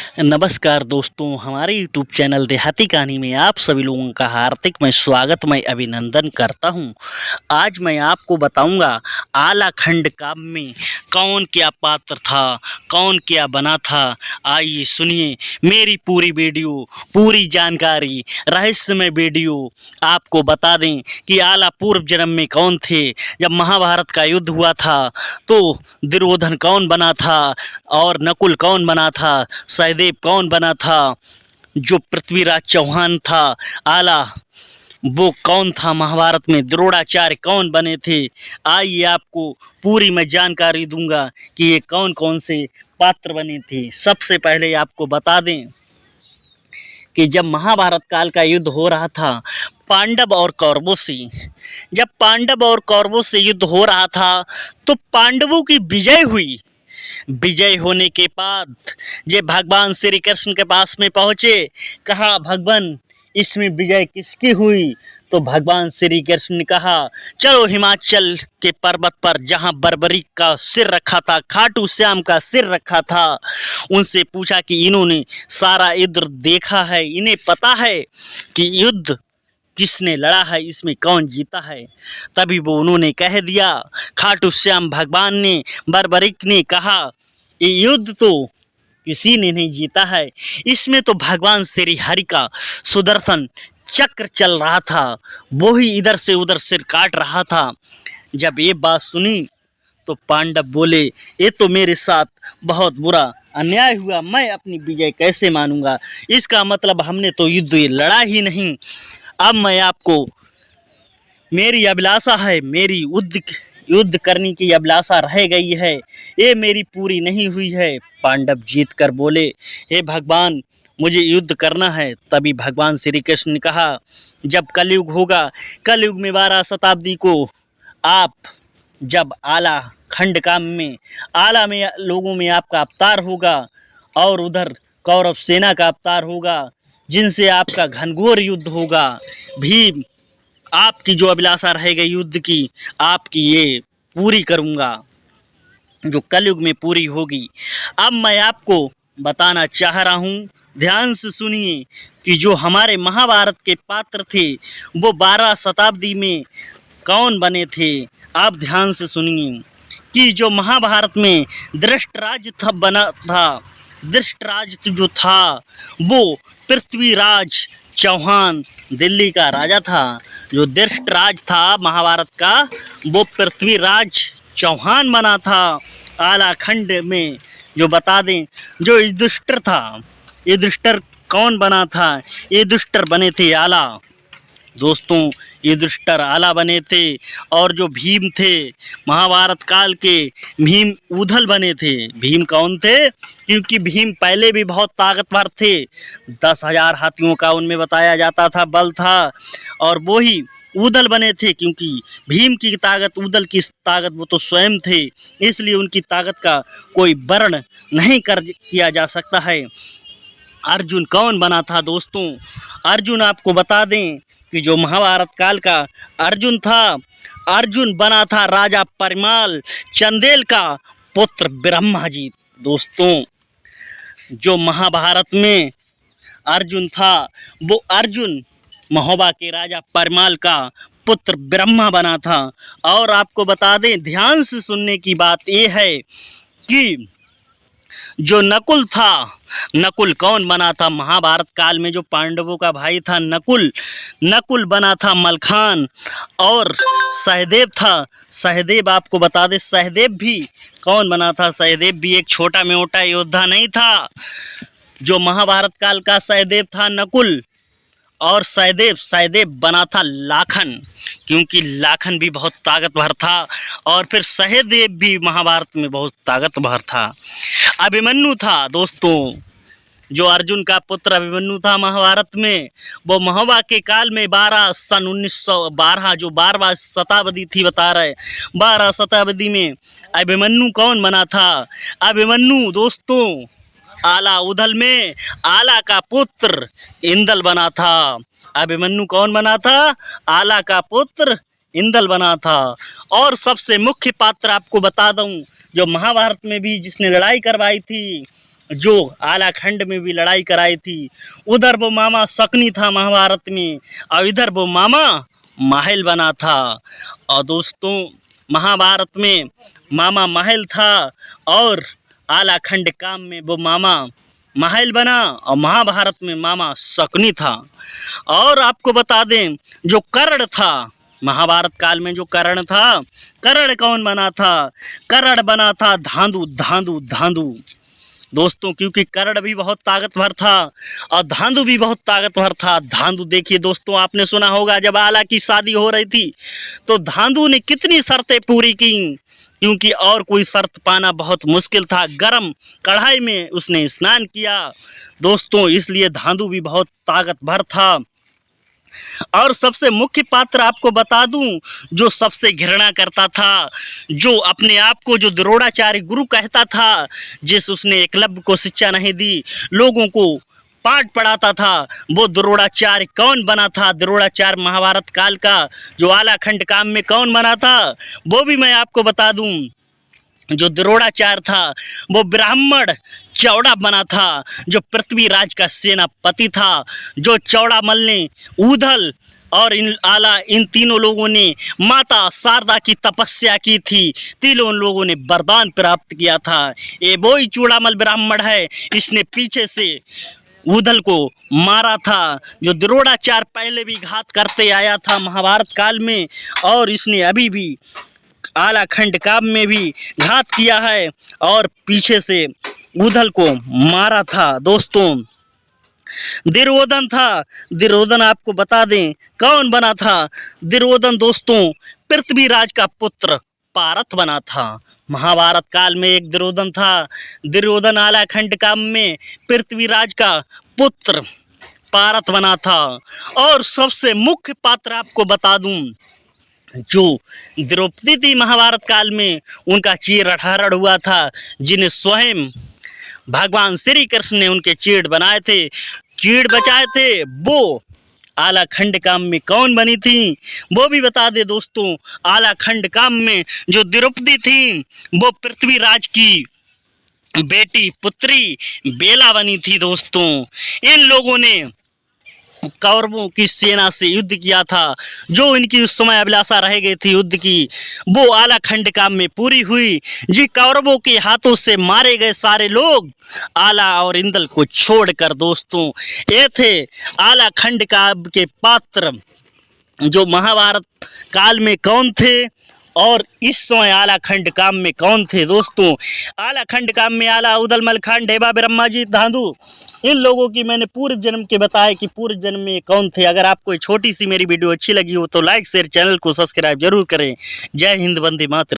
नमस्कार दोस्तों, हमारे यूट्यूब चैनल देहाती कहानी में आप सभी लोगों का हार्दिक मैं स्वागत मैं अभिनंदन करता हूं। आज मैं आपको बताऊंगा आला खंड काव्य में कौन क्या पात्र था, कौन क्या बना था। आइए सुनिए मेरी पूरी वीडियो, पूरी जानकारी, रहस्यमय वीडियो। आपको बता दें कि आला पूर्व जन्म में कौन थे। जब महाभारत का युद्ध हुआ था तो दुर्योधन कौन बना था और नकुल कौन बना था, सहदेव कौन बना था, जो पृथ्वीराज चौहान था आला वो कौन था, महाभारत में द्रोणाचार्य कौन बने थे। आइए आपको पूरी मैं जानकारी दूंगा कि ये कौन कौन से पात्र बने थे। सबसे पहले आपको बता दें कि जब महाभारत काल का युद्ध हो रहा था पांडव और कौरवों से, जब पांडव और कौरवों से युद्ध हो रहा था तो पांडवों की विजय हुई। विजय होने के बाद जे भगवान श्री कृष्ण के पास में पहुँचे, कहा भगवान इसमें विजय किसकी हुई। तो भगवान श्री कृष्ण ने कहा चलो हिमाचल के पर्वत पर जहाँ बर्बरी का सिर रखा था, खाटू श्याम का सिर रखा था, उनसे पूछा कि इन्होंने सारा युद्ध देखा है, इन्हें पता है कि युद्ध किसने लड़ा है, इसमें कौन जीता है। तभी वो उन्होंने कह दिया, खाटू श्याम भगवान ने बर्बरिक ने कहा ये युद्ध तो किसी ने नहीं जीता है, इसमें तो भगवान श्री हरि का सुदर्शन चक्र चल रहा था, वो ही इधर से उधर सिर काट रहा था। जब ये बात सुनी तो पांडव बोले ये तो मेरे साथ बहुत बुरा अन्याय हुआ, मैं अपनी विजय कैसे मानूंगा, इसका मतलब हमने तो युद्ध लड़ा ही नहीं। अब मैं आपको मेरी अभिलाषा है, मेरी युद्ध करने की अभिलाषा रह गई है, ये मेरी पूरी नहीं हुई है। पांडव जीत कर बोले हे भगवान मुझे युद्ध करना है। तभी भगवान श्री कृष्ण ने कहा जब कलयुग होगा, कलयुग में 12 शताब्दी को आप जब आला खंड काम में आला में लोगों में आपका अवतार होगा और उधर कौरव सेना का अवतार होगा जिनसे आपका घनघोर युद्ध होगा। भीम आपकी जो अभिलाषा रह गई युद्ध की, आपकी ये पूरी करूंगा जो कलयुग में पूरी होगी। अब मैं आपको बताना चाह रहा हूँ, ध्यान से सुनिए कि जो हमारे महाभारत के पात्र थे वो 12 शताब्दी में कौन बने थे। आप ध्यान से सुनिए कि जो महाभारत में धृष्टराज बना था, धृष्टराज जो था वो पृथ्वीराज चौहान दिल्ली का राजा था। जो धृष्टराज था महाभारत का वो पृथ्वीराज चौहान बना था। आला खंड में जो बता दें जो युधिष्ठिर था, युधिष्ठिर कौन बना था, युधिष्ठिर बने थे आला। दोस्तों युधिष्ठिर आला बने थे। और जो भीम थे महाभारत काल के, भीम ऊधल बने थे। भीम कौन थे, क्योंकि भीम पहले भी बहुत ताकतवर थे, 10,000 हाथियों का उनमें बताया जाता था बल था। और वो ही ऊधल बने थे क्योंकि भीम की ताकत, ऊधल की ताकत वो तो स्वयं थे, इसलिए उनकी ताकत का कोई वर्ण नहीं किया जा सकता है। अर्जुन कौन बना था दोस्तों, अर्जुन आपको बता दें कि जो महाभारत काल का अर्जुन था, अर्जुन बना था राजा परिमाल चंदेल का पुत्र ब्रह्माजी। दोस्तों जो महाभारत में अर्जुन था वो अर्जुन महोबा के राजा परिमाल का पुत्र ब्रह्मा बना था। और आपको बता दें, ध्यान से सुनने की बात यह है कि जो नकुल था, नकुल कौन बना था महाभारत काल में, जो पांडवों का भाई था नकुल, नकुल बना था मलखान। और सहदेव था, सहदेव आपको बता दे सहदेव भी कौन बना था, सहदेव भी एक छोटा मोटा योद्धा नहीं था। जो महाभारत काल का सहदेव था नकुल, और सहदेव बना था लाखन, क्योंकि लाखन भी बहुत ताकतवर था। और फिर सहदेव भी महाभारत में बहुत ताकतवर था। अभिमन्यु था दोस्तों, जो अर्जुन का पुत्र अभिमन्यु था महाभारत में, वो महोबा के काल में 1912 जो 12वां शताब्दी थी बता रहे, 12 शताब्दी में अभिमन्यु कौन बना था। अभिमन्यु दोस्तों आला उधल में आला का पुत्र इंदल बना था। अभिमन्यु कौन बना था, आला का पुत्र इंदल बना था। और सबसे मुख्य पात्र आपको बता दूं जो महाभारत में भी जिसने लड़ाई करवाई थी जो आलाखंड में भी लड़ाई कराई थी। उधर वो मामा शकुनी था महाभारत में, और इधर वो मामा महल बना था। और दोस्तों महाभारत में मामा महल था और आलाखंड काम में वो मामा महल बना, और महाभारत में मामा शकुनी था। और आपको बता दें जो कर्ण था महाभारत काल में, जो कर्ण था, कर्ण कौन बना था? कर्ण बना था धांधु धांधु धांधु दोस्तों, क्योंकि कर्ण भी बहुत ताकतवर था और धांधु भी बहुत ताकतवर था। धांधु देखिए दोस्तों, आपने सुना होगा जब आला की शादी हो रही थी तो धांधु ने कितनी शर्तें पूरी की, क्योंकि और कोई शर्त पाना बहुत मुश्किल था। गरम कढ़ाई में उसने स्नान किया दोस्तों, इसलिए धांधु भी बहुत ताकतवर था। और सबसे मुख्य पात्र आपको बता दूं, जो सबसे घृणा करता था, जो अपने आप को जो द्रोणाचार्य गुरु कहता था, जिस उसने एकलव्य को शिक्षा नहीं दी, लोगों को पाठ पढ़ाता था, वो द्रोणाचार्य कौन बना था? द्रोणाचार्य महाभारत काल का जो आलाखंड काम में कौन बना था, वो भी मैं आपको बता दूं। जो द्रोणाचार्य था वो ब्राह्मण चौड़ा बना था, जो पृथ्वीराज का सेनापति था। जो चौड़ामल ने, ऊधल और इन तीनों लोगों ने माता शारदा की तपस्या की थी। तीनों लोगों ने वरदान प्राप्त किया था। ये वही चौड़ामल ब्राह्मण है, इसने पीछे से ऊधल को मारा था। जो द्रोणाचार्य पहले भी घात करते आया था महाभारत काल में, और इसने अभी भी आलाखंड काम में भी घात किया है और पीछे से ऊधल को मारा था। दोस्तों दुर्योधन था, दुर्योधन आपको बता दें कौन बना था? दुर्योधन दोस्तों पृथ्वीराज का पुत्र पारथ बना था। महाभारत काल में एक दुर्योधन था। दुर्योधन आलाखंड काम में पृथ्वीराज का पुत्र पारथ बना था। और सबसे मुख्य पात्र आपको बता दूं, जो द्रौपदी थी महाभारत काल में, उनका चीर हरण हुआ था, जिन्हें स्वयं भगवान श्री कृष्ण ने उनके चीड़ बनाए थे, चीड़ बचाए थे। वो आलाखंड काम में कौन बनी थी वो भी बता दे दोस्तों। आलाखंड काम में जो द्रौपदी थी वो पृथ्वीराज की बेटी पुत्री बेला बनी थी। दोस्तों इन लोगों ने कौरवों की सेना से युद्ध किया था। जो इनकी उस समय अभिलाषा रह गई थी युद्ध की, वो आलाखंड काम में पूरी हुई। जी कौरवों के हाथों से मारे गए सारे लोग आला और इंदल को छोड़कर। दोस्तों ये थे आलाखंड काम के पात्र, जो महाभारत काल में कौन थे और इस समय आलाखंड काम में कौन थे। दोस्तों आलाखंड काम में आला, उदल, मलखान, ढेबा, ब्रह्माजी, धांधु, इन लोगों की मैंने पूर्व जन्म के बताया कि पूर्व जन्म में कौन थे। अगर आपको छोटी सी मेरी वीडियो अच्छी लगी हो तो लाइक शेयर, चैनल को सब्सक्राइब जरूर करें। जय हिंद, वंदे मातरम।